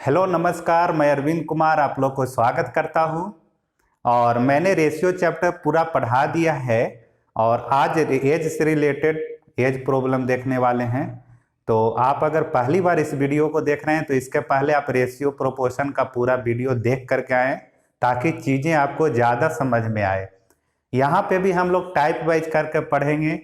Hello नमस्कार, मैं अरविंद कुमार आप लोग को स्वागत करता हूं। और मैंने रेशियो चैप्टर पूरा पढ़ा दिया है और आज एज से रिलेटेड एज प्रॉब्लम देखने वाले हैं। तो आप अगर पहली बार इस वीडियो को देख रहे हैं तो इसके पहले आप रेशियो प्रोपोर्शन का पूरा वीडियो देख करके आएँ ताकि चीज़ें आपको ज़्यादा समझ में आए। यहाँ पे भी हम लोग टाइप वाइज करके पढ़ेंगे।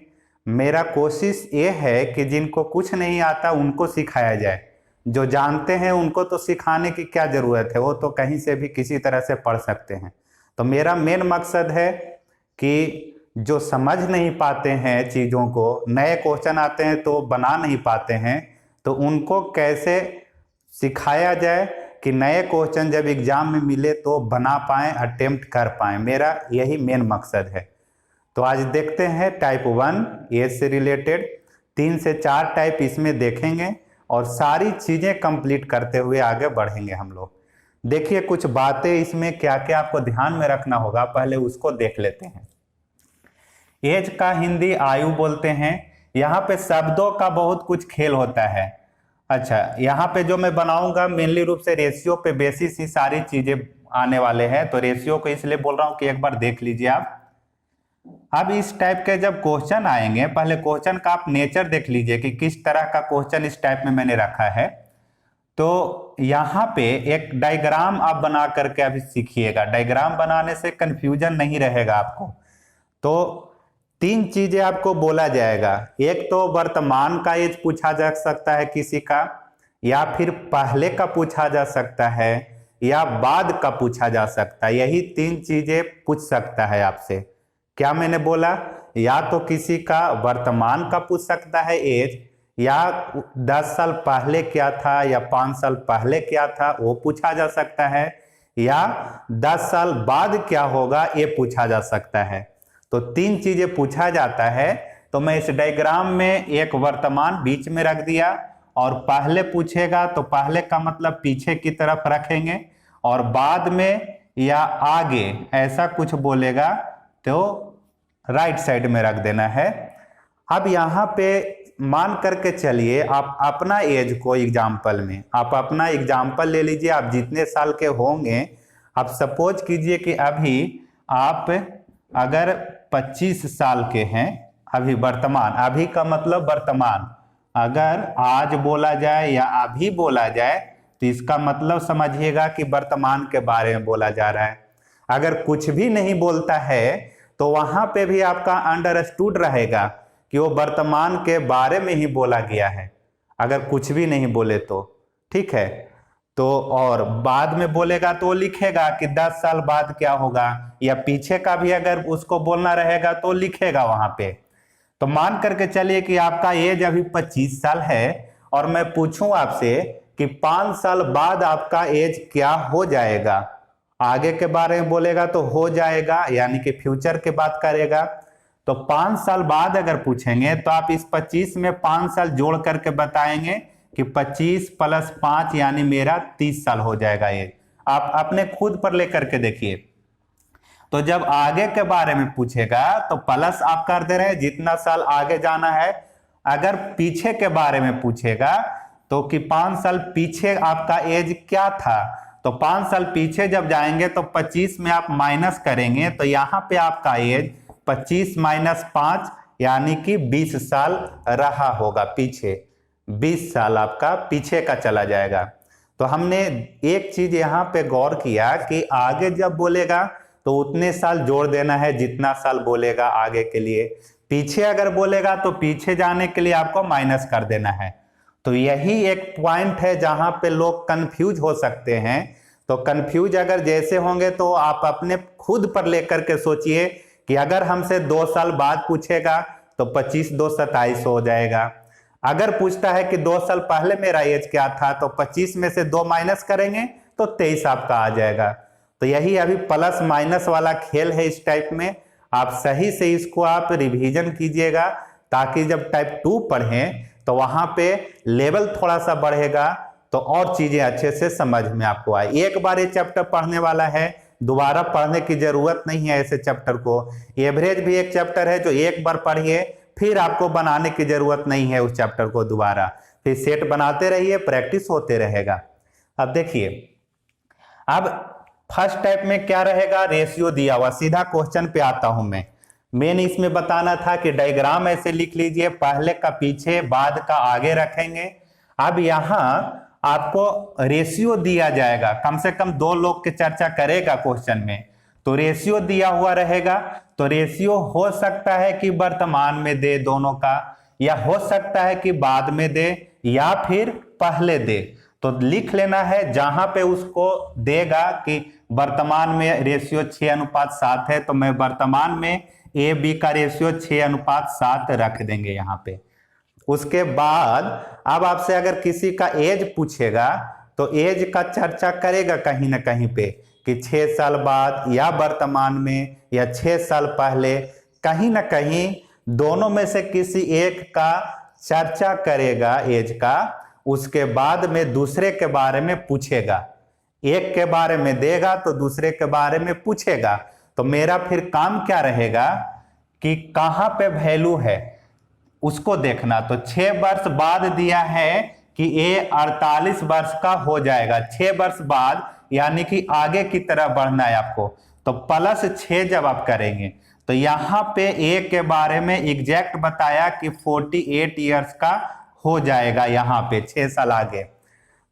मेरा कोशिश ये है कि जिनको कुछ नहीं आता उनको सिखाया जाए, जो जानते हैं उनको तो सिखाने की क्या ज़रूरत है, वो तो कहीं से भी किसी तरह से पढ़ सकते हैं। तो मेरा मेन मकसद है कि जो समझ नहीं पाते हैं चीज़ों को, नए क्वेश्चन आते हैं तो बना नहीं पाते हैं, तो उनको कैसे सिखाया जाए कि नए क्वेश्चन जब एग्जाम में मिले तो बना पाएँ, अटेम्प्ट कर पाएँ। मेरा यही मेन मकसद है। तो आज देखते हैं टाइप 1 एज से रिलेटेड 3 से 4 टाइप इसमें देखेंगे और सारी चीज़ें कंप्लीट करते हुए आगे बढ़ेंगे हम लोग। देखिए कुछ बातें इसमें क्या क्या आपको ध्यान में रखना होगा, पहले उसको देख लेते हैं। एज का हिंदी आयु बोलते हैं। यहाँ पे शब्दों का बहुत कुछ खेल होता है। अच्छा, यहाँ पे जो मैं बनाऊंगा मेनली रूप से रेशियो पे बेसिस ही सारी चीज़ें आने वाले हैं, तो रेशियो को इसलिए बोल रहा हूँ कि एक बार देख लीजिए आप। अब इस टाइप के जब क्वेश्चन आएंगे, पहले क्वेश्चन का आप नेचर देख लीजिए कि किस तरह का क्वेश्चन इस टाइप में मैंने रखा है। तो यहाँ पे एक डायग्राम आप बना करके अभी सीखिएगा। डायग्राम बनाने से कंफ्यूजन नहीं रहेगा आपको। तो 3 चीजें आपको बोला जाएगा। एक तो वर्तमान का एज पूछा जा सकता है किसी का, या फिर पहले का पूछा जा सकता है, या बाद का पूछा जा सकता है। यही 3 चीजें पूछ सकता है आपसे। क्या मैंने बोला? या तो किसी का वर्तमान का पूछ सकता है एज, या 10 साल पहले क्या था या 5 साल पहले क्या था वो पूछा जा सकता है, या 10 साल बाद क्या होगा ये पूछा जा सकता है। तो 3 चीजें पूछा जाता है। तो मैं इस डायग्राम में एक वर्तमान बीच में रख दिया, और पहले पूछेगा तो पहले का मतलब पीछे की तरफ रखेंगे, और बाद में या आगे ऐसा कुछ बोलेगा तो राइट साइड में रख देना है। अब यहाँ पे मान करके चलिए आप अपना एज को एग्जाम्पल में, आप अपना एग्जाम्पल ले लीजिए। आप जितने साल के होंगे, आप सपोज कीजिए कि अभी आप अगर 25 साल के हैं, अभी वर्तमान, अभी का मतलब वर्तमान, अगर आज बोला जाए या अभी बोला जाए तो इसका मतलब समझिएगा कि वर्तमान के बारे में बोला जा रहा है। अगर कुछ भी नहीं बोलता है तो वहां पे भी आपका अंडरस्टूड रहेगा कि वो वर्तमान के बारे में ही बोला गया है, अगर कुछ भी नहीं बोले तो। ठीक है। तो और बाद में बोलेगा तो लिखेगा कि 10 साल बाद क्या होगा, या पीछे का भी अगर उसको बोलना रहेगा तो लिखेगा वहां पे। तो मान करके चलिए कि आपका एज अभी 25 साल है, और मैं पूछूं आपसे कि 5 साल बाद आपका एज क्या हो जाएगा। आगे के बारे में बोलेगा तो हो जाएगा, यानी कि फ्यूचर की बात करेगा। तो 5 साल बाद अगर पूछेंगे तो आप इस 25 में 5 साल जोड़ करके बताएंगे कि 25 + 5 यानी मेरा 30 साल हो जाएगा। ये आप अपने खुद पर लेकर के देखिए। तो जब आगे के बारे में पूछेगा तो प्लस आप कर दे रहे हैं, जितना साल आगे जाना है। अगर पीछे के बारे में पूछेगा तो कि 5 साल पीछे आपका एज क्या था, तो 5 साल पीछे जब जाएंगे तो 25 में आप माइनस करेंगे, तो यहाँ पे आपका एज 25 - 5 यानी कि 20 साल रहा होगा पीछे। 20 साल आपका पीछे का चला जाएगा। तो हमने एक चीज यहाँ पे गौर किया कि आगे जब बोलेगा तो उतने साल जोड़ देना है जितना साल बोलेगा आगे के लिए। पीछे अगर बोलेगा तो पीछे जाने के लिए आपको माइनस कर देना है। तो यही एक पॉइंट है जहां पे लोग कंफ्यूज हो सकते हैं। तो कंफ्यूज अगर जैसे होंगे तो आप अपने खुद पर लेकर के सोचिए कि अगर हमसे 2 साल बाद पूछेगा तो 25 × 2 = 27 हो जाएगा। अगर पूछता है कि 2 साल पहले मेरा एज क्या था, तो 25 में से 2 माइनस करेंगे तो 23 आपका आ जाएगा। तो यही अभी प्लस माइनस वाला खेल है। इस टाइप में आप सही से इसको आप रिवीजन कीजिएगा, ताकि जब टाइप 2 पढ़ें तो वहां पे लेवल थोड़ा सा बढ़ेगा, तो और चीजें अच्छे से समझ में आपको आए। एक बार ये चैप्टर पढ़ने वाला है, दोबारा पढ़ने की जरूरत नहीं है ऐसे चैप्टर को। एवरेज भी एक चैप्टर है जो एक बार पढ़िए, फिर आपको बनाने की जरूरत नहीं है उस चैप्टर को दोबारा। फिर सेट बनाते रहिए, प्रैक्टिस होते रहेगा। अब देखिए, अब फर्स्ट टाइप में क्या रहेगा, रेशियो दिया हुआ। सीधा क्वेश्चन पे आता हूं मैं। मेन इसमें बताना था कि डायग्राम ऐसे लिख लीजिए, पहले का पीछे, बाद का आगे रखेंगे। अब यहां आपको रेशियो दिया जाएगा, कम से कम दो लोग के चर्चा करेगा क्वेश्चन में, तो रेशियो दिया हुआ रहेगा। तो रेशियो हो सकता है कि वर्तमान में दे दोनों का, या हो सकता है कि बाद में दे, या फिर पहले दे। तो लिख लेना है, जहां पे उसको देगा कि वर्तमान में रेशियो 6:7 है, तो मैं वर्तमान में ए बी का रेशियो 6:7 रख देंगे यहाँ पे। उसके बाद अब आपसे अगर किसी का एज पूछेगा तो एज का चर्चा करेगा कहीं ना कहीं पे, कि 6 साल बाद या वर्तमान में या 6 साल पहले, कहीं ना कहीं दोनों में से किसी एक का चर्चा करेगा एज का। उसके बाद में दूसरे के बारे में पूछेगा, एक के बारे में देगा तो दूसरे के बारे में पूछेगा। तो मेरा फिर काम क्या रहेगा कि कहां पे वैल्यू है उसको देखना। तो 6 वर्ष बाद दिया है कि ये 48 वर्ष का हो जाएगा, 6 वर्ष बाद, यानी कि आगे की तरह बढ़ना है आपको। तो +6 जब आप करेंगे तो यहां पे ए के बारे में एग्जैक्ट बताया कि 48 ईयर्स का हो जाएगा यहां पे 6 साल आगे।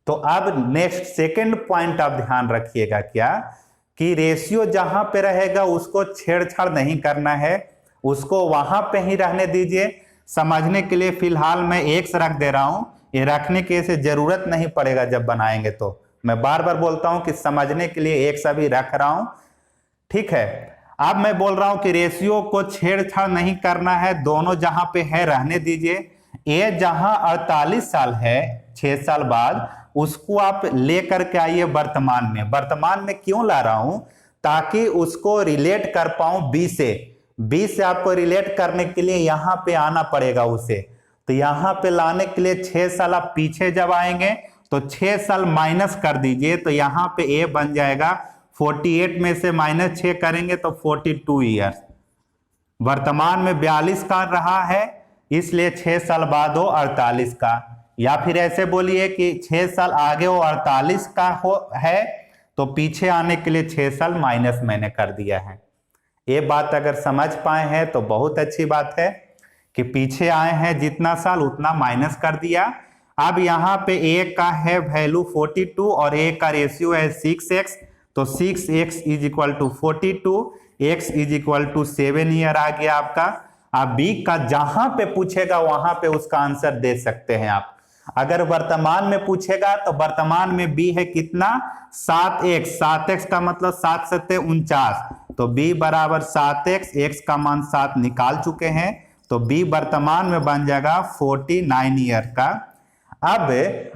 तो अब नेक्स्ट सेकंड पॉइंट आप ध्यान रखिएगा क्या, कि रेशियो जहां पे रहेगा उसको छेड़छाड़ नहीं करना है, उसको वहां पे ही रहने दीजिए। समझने के लिए फिलहाल मैं एक्स रख दे रहा हूं, ये रखने की ऐसे जरूरत नहीं पड़ेगा जब बनाएंगे। तो मैं बार बार बोलता हूं कि समझने के लिए एक्स अभी रख रहा हूं, ठीक है। अब मैं बोल रहा हूं कि रेशियो को छेड़छाड़ नहीं करना है, दोनों जहां पे है रहने दीजिए। ए जहां 48 साल है 6 साल बाद, उसको आप लेकर के आइए वर्तमान में। वर्तमान में क्यों ला रहा हूं, ताकि उसको रिलेट कर पाऊं बी से। बी से आपको रिलेट करने के लिए यहां पे आना पड़ेगा उसे। तो यहां पे लाने के लिए 6 साल आप पीछे जब आएंगे तो 6 साल माइनस कर दीजिए, तो यहां पे ए बन जाएगा 48 में से -6 करेंगे तो 42 ईयर्स। वर्तमान में 42 का रहा है, इसलिए 6 साल बाद हो 48 का। या फिर ऐसे बोलिए कि 6 साल आगे वो 48 का है, तो पीछे आने के लिए 6 साल माइनस मैंने कर दिया है। ये बात अगर समझ पाए हैं तो बहुत अच्छी बात है, कि पीछे आए हैं जितना साल उतना माइनस कर दिया। अब यहाँ पे ए का है वैल्यू 42 और ए का रेशियो है 6x, तो 6x = 42, x = 7 ईयर आ गया आपका। अब बी का जहां पे पूछेगा वहां पे उसका आंसर दे सकते हैं आप। अगर वर्तमान में पूछेगा तो वर्तमान में बी है कितना, 7x। 7x का मतलब 7 × 7 = 49, तो b बराबर 7x, x का मान 7 निकाल चुके हैं, तो b वर्तमान में बन जाएगा 49 ईयर का। अब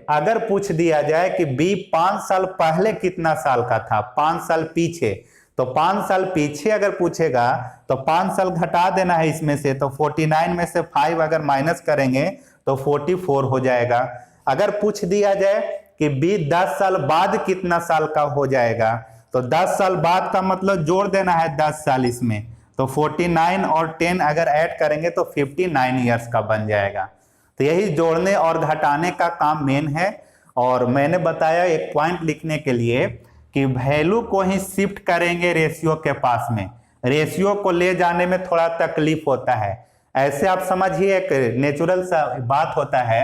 अगर पूछ दिया जाए कि b 5 साल पहले कितना साल का था, 5 साल पीछे, तो 5 साल पीछे अगर पूछेगा तो 5 साल घटा देना है इसमें से, तो 49 में से 5 अगर माइनस करेंगे तो 44 हो जाएगा। अगर पूछ दिया जाए कि b 10 साल बाद कितना साल का हो जाएगा, तो 10 साल बाद का मतलब जोड़ देना है 10 साल इसमें, तो 49 और 10 अगर ऐड करेंगे तो 59 ईयर्स का बन जाएगा। तो यही जोड़ने और घटाने का काम मेन है। और मैंने बताया एक पॉइंट लिखने के लिए कि वैल्यू को ही शिफ्ट करेंगे रेशियो के पास में। रेशियो को ले जाने में थोड़ा तकलीफ होता है। ऐसे आप समझिए, एक नेचुरल सा बात होता है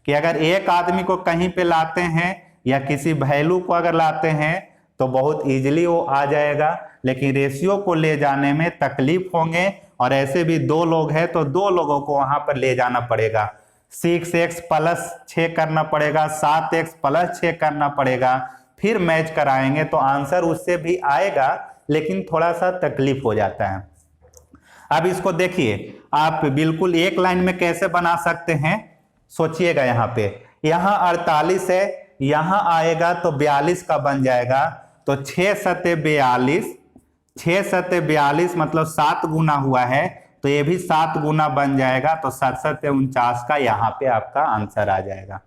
कि अगर एक आदमी को कहीं पे लाते हैं या किसी वैल्यू को अगर लाते हैं तो बहुत इजीली वो आ जाएगा, लेकिन रेशियो को ले जाने में तकलीफ होंगे। और ऐसे भी 2 लोग हैं तो 2 लोगों को वहां पर ले जाना पड़ेगा। 6x + 6 करना पड़ेगा, 7x + 6 करना पड़ेगा, फिर मैच कराएंगे तो आंसर उससे भी आएगा, लेकिन थोड़ा सा तकलीफ हो जाता है। अब इसको देखिए, आप बिल्कुल एक लाइन में कैसे बना सकते हैं, सोचिएगा। यहाँ पे यहाँ 48 है, यहाँ आएगा तो 42 का बन जाएगा, तो 6 × 7 = 42, 6 × 7 = 42 मतलब 7 गुना हुआ है, तो ये भी 7 गुना बन जाएगा, तो 7 × 7 = 49 का यहाँ पे आपका आंसर आ जाएगा।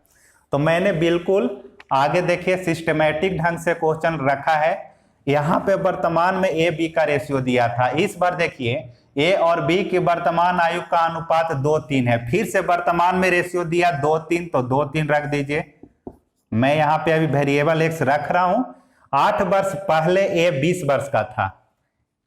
तो मैंने बिल्कुल आगे देखिए सिस्टमेटिक ढंग से क्वेश्चन रखा है। यहाँ पे वर्तमान में ए बी का रेशियो दिया था, इस बार देखिए ए और बी की वर्तमान आयु का अनुपात 2:3 है। फिर से वर्तमान में रेशियो दिया 2:3, तो 2:3 रख दीजिए। मैं यहाँ पे अभी वेरिएबल एक्स रख रहा हूं। 8 वर्ष पहले ए 20 वर्ष का था।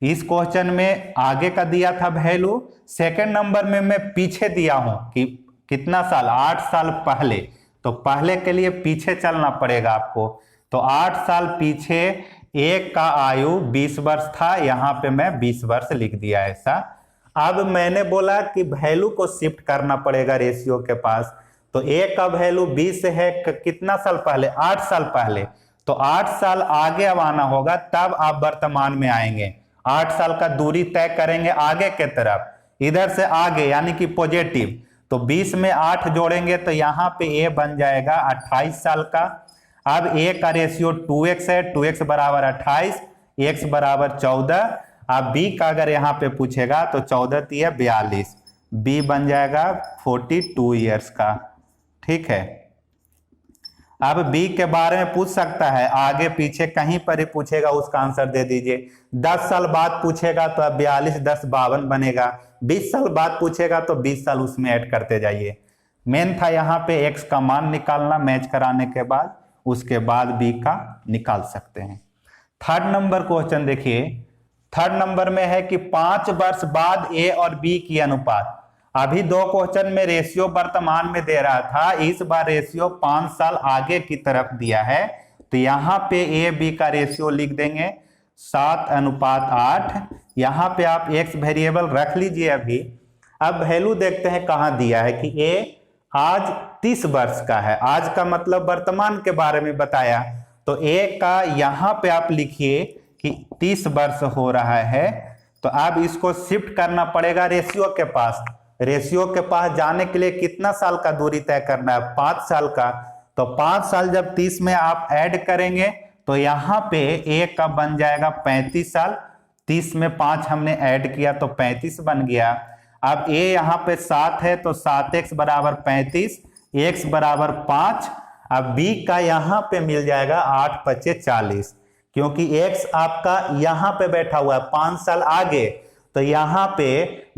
इस क्वेश्चन में आगे का दिया था वैल्यू, सेकंड नंबर में मैं पीछे दिया हूं कि कितना साल, 8 साल पहले। तो पहले के लिए पीछे चलना पड़ेगा आपको। तो 8 साल पीछे एक का आयु 20 वर्ष था, यहाँ पे मैं 20 वर्ष लिख दिया ऐसा। अब मैंने बोला कि वैल्यू को शिफ्ट करना पड़ेगा रेशियो के पास। तो एक का वैल्यू 20 है, कितना साल पहले, 8 साल पहले। तो 8 साल आगे अब आना होगा, तब आप वर्तमान में आएंगे। 8 साल का दूरी तय करेंगे आगे के तरफ, इधर से आगे यानी कि पॉजिटिव। तो 20 में 8 जोड़ेंगे तो यहाँ पे ए बन जाएगा 28 साल का। अब ए का रेशियो 2x है, 2x बराबर 28, x बराबर 14। अब बी का अगर यहाँ पे पूछेगा तो 14 तिया 42, बी बन जाएगा 42 ईयर्स का। ठीक है। अब बी के बारे में पूछ सकता है, आगे पीछे कहीं पर ही पूछेगा उसका आंसर दे दीजिए। 10 साल बाद पूछेगा तो अब 42 10 52 बनेगा। 20 साल बाद पूछेगा तो 20 साल उसमें ऐड करते जाइए। मेन था यहाँ पे एक्स का मान निकालना, मैच कराने के बाद उसके बाद बी का निकाल सकते हैं। थर्ड नंबर क्वेश्चन देखिए। थर्ड नंबर में है कि 5 वर्ष बाद ए और बी की अनुपात। अभी 2 क्वेश्चन में रेशियो वर्तमान में दे रहा था, इस बार रेशियो 5 साल आगे की तरफ दिया है। तो यहाँ पे ए बी का रेशियो लिख देंगे 7:8। यहाँ पे आप एक्स वेरिएबल रख लीजिए अभी। अब वैल्यू देखते हैं कहाँ दिया है कि ए आज 30 वर्ष का है। आज का मतलब वर्तमान के बारे में बताया। तो ए का यहाँ पे आप लिखिए कि 30 वर्ष हो रहा है। तो अब इसको शिफ्ट करना पड़ेगा रेशियो के पास। रेशियो के पास जाने के लिए कितना साल का दूरी तय करना है, 5 साल का। तो 5 साल जब 30 में आप ऐड करेंगे तो यहाँ पे ए का बन जाएगा 35 साल। 30 में 5 हमने ऐड किया तो 35 बन गया। अब ए यहाँ पे 7 है तो 7x बराबर 35, x बराबर 5। अब बी का यहाँ पे मिल जाएगा 8 पचे 40, क्योंकि x आपका यहाँ पे बैठा हुआ है 5 साल आगे। तो यहाँ पे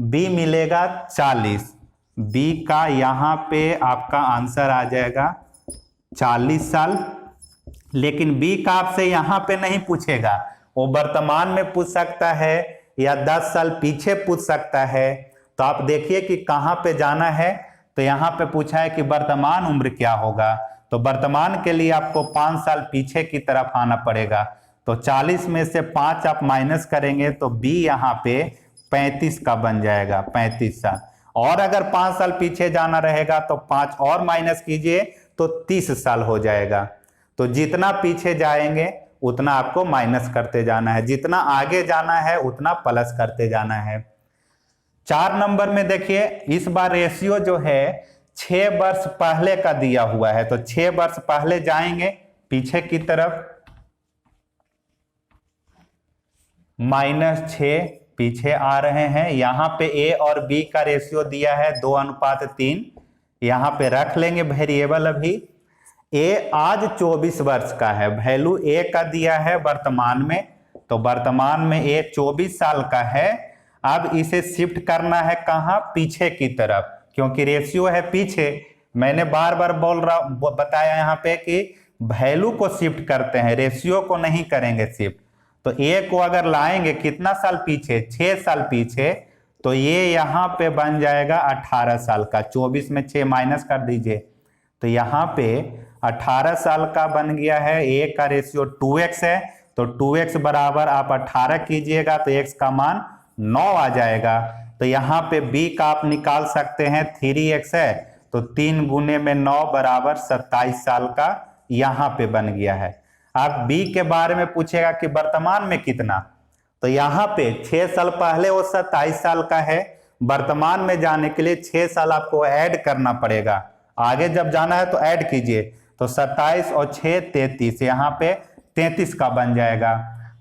b मिलेगा 40। b का यहाँ पे आपका आंसर आ जाएगा 40 साल। लेकिन b का आपसे यहाँ पे नहीं पूछेगा, वो वर्तमान में पूछ सकता है या 10 साल पीछे पूछ सकता है। तो आप देखिए कि कहाँ पे जाना है। तो यहाँ पे पूछा है कि वर्तमान उम्र क्या होगा। तो वर्तमान के लिए आपको 5 साल पीछे की तरफ आना पड़ेगा। तो 40 में से 5 आप माइनस करेंगे तो b यहाँ पे 35 का बन जाएगा, 35 साल। और अगर 5 साल पीछे जाना रहेगा तो 5 और माइनस कीजिए तो 30 साल हो जाएगा। तो जितना पीछे जाएंगे उतना आपको माइनस करते जाना है, जितना आगे जाना है उतना प्लस करते जाना है। 4 नंबर में देखिए, इस बार रेशियो जो है 6 वर्ष पहले का दिया हुआ है। तो 6 वर्ष पहले जाएंगे पीछे की तरफ, -6 पीछे आ रहे हैं। यहाँ पे ए और बी का रेशियो दिया है 2:3। यहाँ पे रख लेंगे वेरिएबल अभी। ए आज 24 वर्ष का है, वैल्यू ए का दिया है वर्तमान में। तो वर्तमान में ए 24 साल का है। अब इसे शिफ्ट करना है कहाँ, पीछे की तरफ, क्योंकि रेशियो है पीछे। मैंने बार बार बताया यहाँ पे कि वैल्यू को शिफ्ट करते हैं, रेशियो को नहीं करेंगे शिफ्ट। तो ए को अगर लाएंगे कितना साल पीछे, 6 साल पीछे, तो ये यहाँ पे बन जाएगा 18 साल का। 24 में 6 माइनस कर दीजिए तो यहाँ पे 18 साल का बन गया है। ए का रेशियो 2x है, तो 2x बराबर आप 18 कीजिएगा तो x का मान 9 आ जाएगा। तो यहाँ पे b का आप निकाल सकते हैं, 3x है तो 3 गुने में 9 बराबर 27 साल का यहाँ पे बन गया है। आप b के बारे में पूछेगा कि वर्तमान में कितना, तो यहाँ पे 6 साल पहले वो 27 साल का है। वर्तमान में जाने के लिए 6 साल आपको ऐड करना पड़ेगा, आगे जब जाना है तो ऐड कीजिए। तो 27 और 6 33, यहाँ पे 33 का बन जाएगा।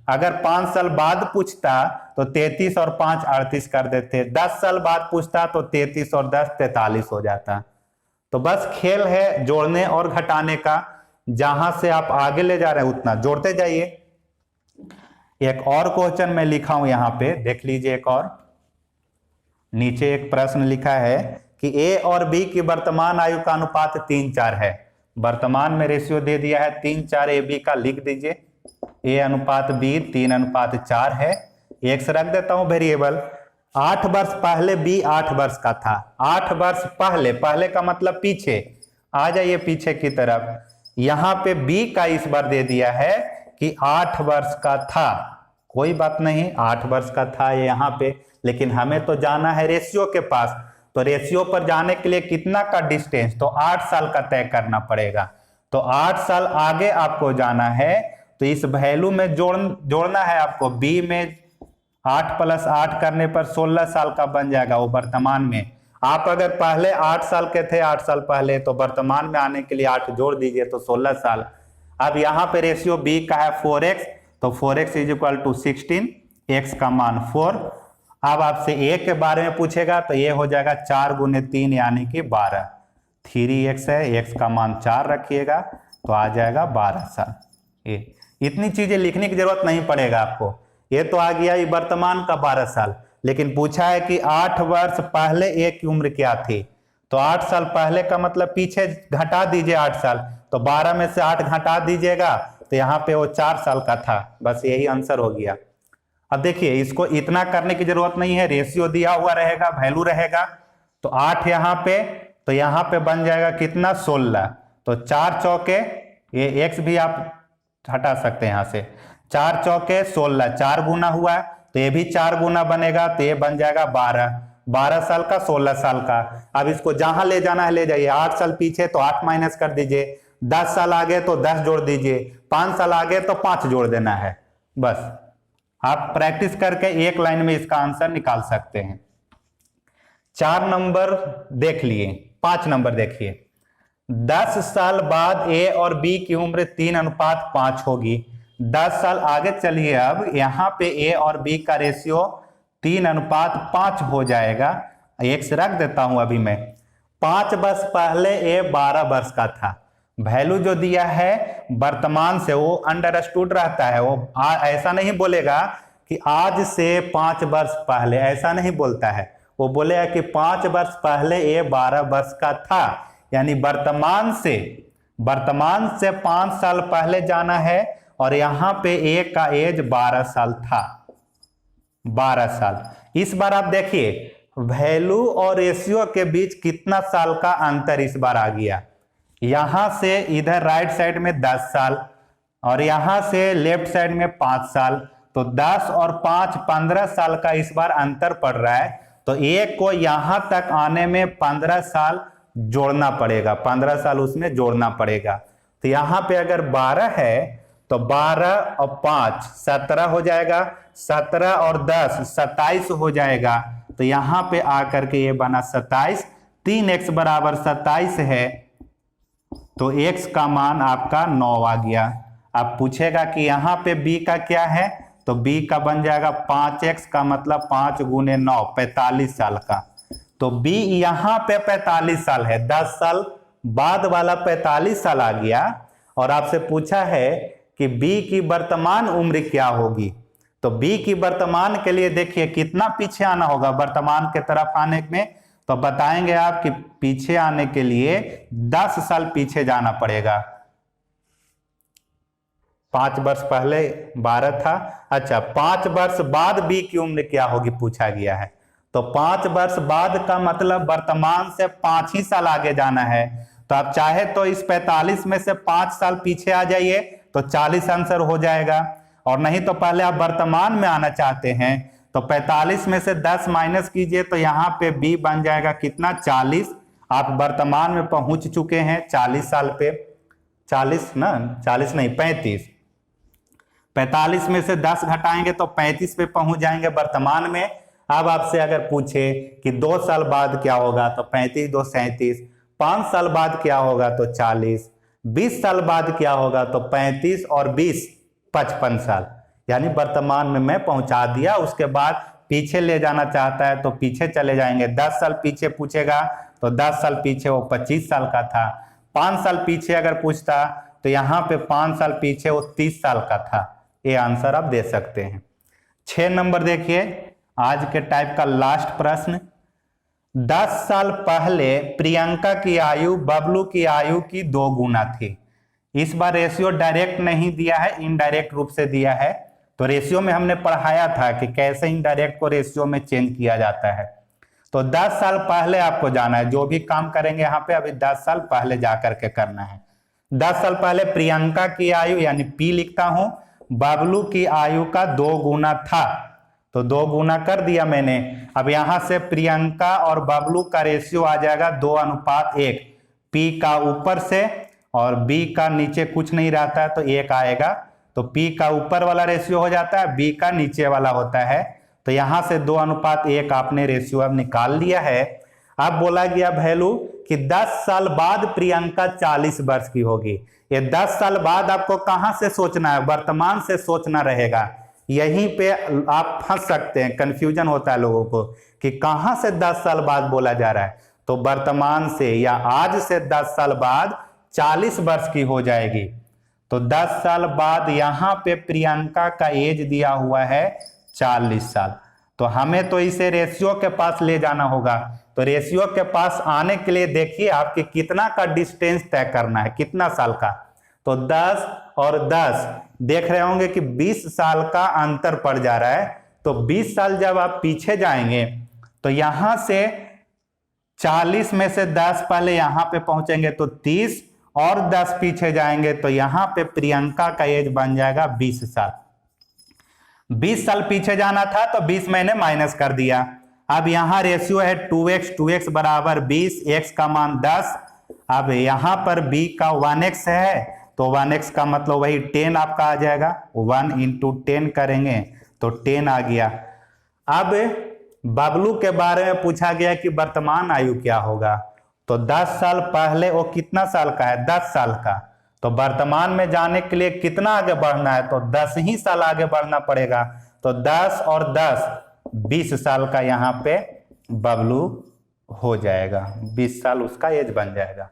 अगर 5 साल बाद पूछता तो 33 और 5 38 कर देते। 10 साल बाद पूछता तो 33 और 10 43 हो जाता। तो बस खेल है जोड़ने और घटाने का, जहां से आप आगे ले जा रहे हैं उतना जोड़ते जाइए। एक और क्वेश्चन मैं लिखा हूं यहाँ पे, देख लीजिए। एक और नीचे एक प्रश्न लिखा है कि ए और बी की वर्तमान आयु का अनुपात 3:4 है। वर्तमान में रेशियो दे दिया है 3:4 AB का, लिख दीजिए A/B 3:4 है। एक्स रख देता हूं वेरिएबल। 8 वर्ष पहले B 8 वर्ष का था। 8 वर्ष पहले, पहले का मतलब पीछे, आ जाइए पीछे की तरफ। यहां पे B का इस बार दे दिया है कि 8 वर्ष का था, कोई बात नहीं, 8 वर्ष का था ये यहाँ पे, लेकिन हमें तो जाना है रेशियो के पास। तो रेशियो पर जाने के लिए कितना का डिस्टेंस, तो 8 साल का तय करना पड़ेगा। तो 8 साल आगे आपको जाना है, तो इस वैल्यू में जोड़ना है आपको। B में 8 + 8 करने पर 16 साल का बन जाएगा वो वर्तमान में। आप अगर पहले 8 साल के थे, 8 साल पहले, तो वर्तमान में आने के लिए 8 जोड़ दीजिए तो 16 साल। अब यहाँ पे रेशियो B का है 4x, तो 4x = 16, x का मान 4। अब आपसे a के बारे में पूछेगा तो ये हो जाएगा 4 × 3 यानी कि 12। 3x है, x का मान 4 रखिएगा तो आ जाएगा 12 साल। ये इतनी चीजें लिखने की जरूरत नहीं पड़ेगा आपको। ये तो आ गया ये वर्तमान का 12 साल, लेकिन पूछा है कि 8 वर्ष पहले a की उम्र क्या थी। तो 8 साल पहले का मतलब पीछे घटा दीजिए 8 साल, तो 12 में से 8 घटा दीजिएगा तो यहाँ पे वो 4 साल का था। बस यही आंसर हो गया। अब देखिए इसको इतना करने की जरूरत नहीं है, रेशियो दिया हुआ रहेगा, वैल्यू रहेगा। तो 8 यहाँ पे, तो यहाँ पे बन जाएगा कितना, 16। तो 4 चौके, ये x भी आप हटा सकते हैं यहाँ से, 4 चौके 16, 4 गुना हुआ, तो ये भी 4 गुना बनेगा, तो ये बन जाएगा 12। 12 साल का, 16 साल का। अब इसको जहां ले जाना है ले जाइए। 8 साल पीछे तो 8 माइनस कर दीजिए, 10 साल आगे तो 10 जोड़ दीजिए, 5 साल आगे तो 5 जोड़ देना है। बस आप प्रैक्टिस करके एक लाइन में इसका आंसर निकाल सकते हैं। 4 नंबर देख लिए, 5 नंबर देखिए। 10 साल बाद A और B की उम्र 3:5 होगी। 10 साल आगे चलिए, अब यहाँ पे A और B का रेशियो 3:5 हो जाएगा। x रख देता हूं अभी मैं। 5 वर्ष पहले A 12 वर्ष का था। वैल्यू जो दिया है वर्तमान से, वो अंडरस्टूड रहता है। वो ऐसा नहीं बोलेगा कि आज से 5 वर्ष पहले, ऐसा नहीं बोलता है। वो बोलेगा कि 5 वर्ष पहले A 12 वर्ष का था, यानी वर्तमान से 5 साल पहले जाना है। और यहाँ पे A का एज 12 साल था, 12 साल। इस बार आप देखिए वैल्यू और रेशियो के बीच कितना साल का अंतर इस बार आ गया। यहां से इधर राइट साइड में 10 साल और यहां से लेफ्ट साइड में 5 साल, तो 10 और 5 15 साल का इस बार अंतर पड़ रहा है। तो A को यहां तक आने में 15 साल जोड़ना पड़ेगा, 15 साल उसमें जोड़ना पड़ेगा। तो यहां पे अगर 12 है तो 12 और 5 17 हो जाएगा, 17 और 10 27 हो जाएगा। तो यहां पे आकर के ये बना 27। 3x = 27 है, तो x का मान आपका 9 आ गया। अब पूछेगा कि यहाँ पे b का क्या है, तो b का बन जाएगा 5x का मतलब 5 × 9 45 साल का। तो b यहाँ पे 45 साल है, 10 साल बाद वाला 45 साल आ गया। और आपसे पूछा है कि b की वर्तमान उम्र क्या होगी। तो b की वर्तमान के लिए देखिए कितना पीछे आना होगा वर्तमान के तरफ आने में, तो बताएंगे आप कि पीछे आने के लिए 10 साल पीछे जाना पड़ेगा। 5 वर्ष पहले 12 था। अच्छा, 5 वर्ष बाद B की उम्र क्या होगी पूछा गया है। तो 5 वर्ष बाद का मतलब वर्तमान से 5 ही साल आगे जाना है। तो आप चाहे तो इस 45 में से 5 साल पीछे आ जाइए तो 40 आंसर हो जाएगा, और नहीं तो पहले आप वर्तमान में आना चाहते हैं तो 45 में से 10 माइनस कीजिए तो यहाँ पे B बन जाएगा कितना, 40। आप वर्तमान में पहुंच चुके हैं 40 साल पे, 40 ना, 40 नहीं 35। 45 में से 10 घटाएंगे तो 35 पे पहुंच जाएंगे वर्तमान में। अब आपसे अगर पूछे कि 2 साल बाद क्या होगा तो 35 2 37, 5 साल बाद क्या होगा तो 40, 20 साल बाद क्या होगा तो 35 और 20 55 साल, यानी वर्तमान में मैं पहुंचा दिया। उसके बाद पीछे ले जाना चाहता है तो पीछे चले जाएंगे। 10 साल पीछे पूछेगा तो 10 साल पीछे वो 25 साल का था। 5 साल पीछे अगर पूछता तो यहाँ पे 5 साल पीछे वो 30 साल का था। ये आंसर आप दे सकते हैं। 6 नंबर देखिए, आज के टाइप का लास्ट प्रश्न। 10 साल पहले प्रियंका की आयु बबलू की आयु की 2 गुना थी। इस बार रेशियो डायरेक्ट नहीं दिया है, इनडायरेक्ट रूप से दिया है। तो रेशियो में हमने पढ़ाया था कि कैसे इनडायरेक्ट को रेशियो में चेंज किया जाता है। तो 10 साल पहले आपको जाना है, जो भी काम करेंगे यहाँ पे अभी 10 साल पहले जाकर के करना है। 10 साल पहले प्रियंका की आयु यानी P लिखता हूं, बबलू की आयु का 2 गुना था, तो 2 गुना कर दिया मैंने। अब यहां से प्रियंका और बबलू का रेशियो आ जाएगा 2:1। P का ऊपर से और B का नीचे कुछ नहीं रहता है तो 1 आएगा, तो P का ऊपर वाला रेशियो हो जाता है, B का नीचे वाला होता है। तो यहां से 2:1 आपने रेशियो अब निकाल लिया है। अब बोला गया वैल्यू कि 10 साल बाद प्रियंका 40 वर्ष की होगी। ये 10 साल बाद आपको कहां से सोचना है, वर्तमान से सोचना रहेगा। यहीं पे आप फंस सकते हैं, कंफ्यूजन होता है लोगों को कि कहां से 10 साल बाद बोला जा रहा है। तो वर्तमान से या आज से 10 साल बाद 40 वर्ष की हो जाएगी। तो 10 साल बाद यहां पे प्रियंका का एज दिया हुआ है 40 साल। तो हमें तो इसे रेशियो के पास ले जाना होगा। तो रेशियो के पास आने के लिए देखिए आपके कितना का डिस्टेंस तय करना है, कितना साल का। तो 10 और 10 देख रहे होंगे कि 20 साल का अंतर पड़ जा रहा है। तो 20 साल जब आप पीछे जाएंगे तो यहां से 40 में से 10 पहले यहां पे पहुंचेंगे तो 30 और 10 पीछे जाएंगे तो यहां पे प्रियंका का एज बन जाएगा 20 साल। 20 साल पीछे जाना था तो 20 मैंने माइनस कर दिया। अब यहां रेशियो है 2x बराबर 20, x का मान 10। अब यहां पर b का 1x है तो 1x का मतलब वही 10 आपका आ जाएगा। 1 × 10 करेंगे तो 10 आ गया। अब बबलू के बारे में पूछा गया कि वर्तमान आयु क्या होगा। तो 10 साल पहले वो कितना साल का है, 10 साल का। तो वर्तमान में जाने के लिए कितना आगे बढ़ना है, तो 10 ही साल आगे बढ़ना पड़ेगा। तो 10 और 10 20 साल का यहाँ पे बबलू हो जाएगा, 20 साल उसका एज बन जाएगा।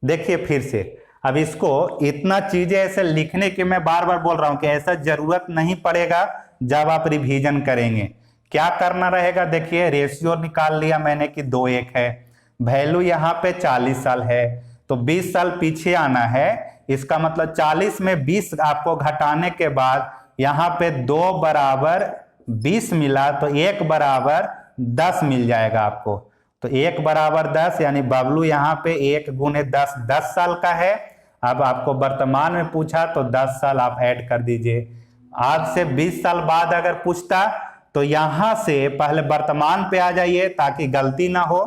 देखिए फिर से, अब इसको इतना चीजें ऐसे लिखने की मैं बार बार बोल रहा हूं कि ऐसा जरूरत नहीं पड़ेगा जब आप रिवीजन करेंगे। क्या करना रहेगा, देखिए रेशियो निकाल लिया मैंने कि 2:1 है, वैल्यू यहाँ पे 40 साल है, तो 20 साल पीछे आना है। इसका मतलब 40 में 20 आपको घटाने के बाद यहाँ पे 2 बराबर 20 मिला तो 1 बराबर 10 मिल जाएगा आपको। तो 1 बराबर 10 यानी बबलू यहाँ पे 1 गुने 10 10 साल का है। अब आपको वर्तमान में पूछा तो 10 साल आप ऐड कर दीजिए। आज से 20 साल बाद अगर पूछता तो यहां से पहले वर्तमान पे आ जाइए ताकि गलती ना हो।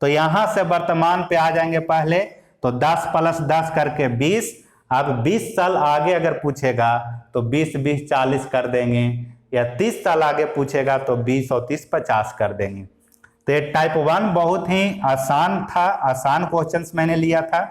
तो यहां से वर्तमान पे आ जाएंगे पहले, तो 10 + 10 करके 20। अब 20 साल आगे अगर पूछेगा तो 20 20 40 कर देंगे, या 30 साल आगे पूछेगा तो 20 और 30 50 कर देंगे। तो ये टाइप 1 बहुत ही आसान था, आसान क्वेश्चंस मैंने लिया था।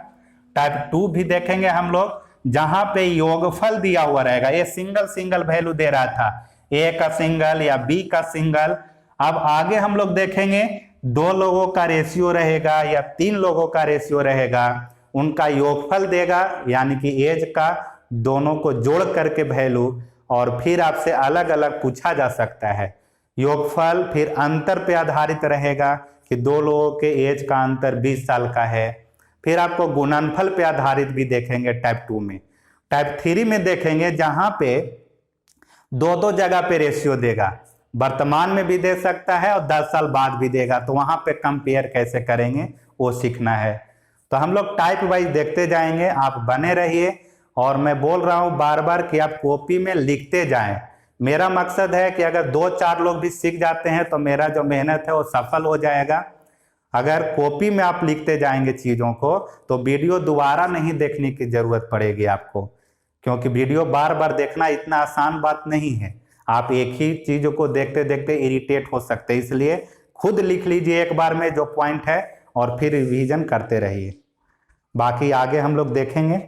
टाइप 2 भी देखेंगे हम लोग, जहां पे योगफल दिया हुआ रहेगा। ये सिंगल सिंगल वैल्यू दे रहा था, ए का सिंगल या बी का सिंगल। अब आगे हम लोग देखेंगे 2 लोगों का रेशियो रहेगा या 3 लोगों का रेशियो रहेगा, उनका योगफल देगा, यानी कि एज का दोनों को जोड़ करके वैल्यू, और फिर आपसे अलग अलग पूछा जा सकता है योगफल। फिर अंतर पे आधारित रहेगा कि 2 लोगों के एज का अंतर 20 साल का है। फिर आपको गुणनफल पे आधारित भी देखेंगे टाइप 2 में। टाइप 3 में देखेंगे जहां पे 2 जगह पे रेशियो देगा, वर्तमान में भी दे सकता है और 10 साल बाद भी देगा। तो वहां पे कंपेयर कैसे करेंगे वो सीखना है। तो हम लोग टाइप वाइज देखते जाएंगे, आप बने रहिए। और मैं बोल रहा हूं बार बार कि आप कॉपी में लिखते जाएं। मेरा मकसद है कि अगर 2-4 लोग भी सीख जाते हैं तो मेरा जो मेहनत है वो सफल हो जाएगा। अगर कॉपी में आप लिखते जाएंगे चीजों को तो वीडियो दोबारा नहीं देखने की जरूरत पड़ेगी आपको, क्योंकि वीडियो बार बार देखना इतना आसान बात नहीं है। आप एक ही चीजों को देखते देखते इरिटेट हो सकते हैं, इसलिए खुद लिख लीजिए एक बार में जो पॉइंट है और फिर रिवीजन करते रहिए। बाकी आगे हम लोग देखेंगे।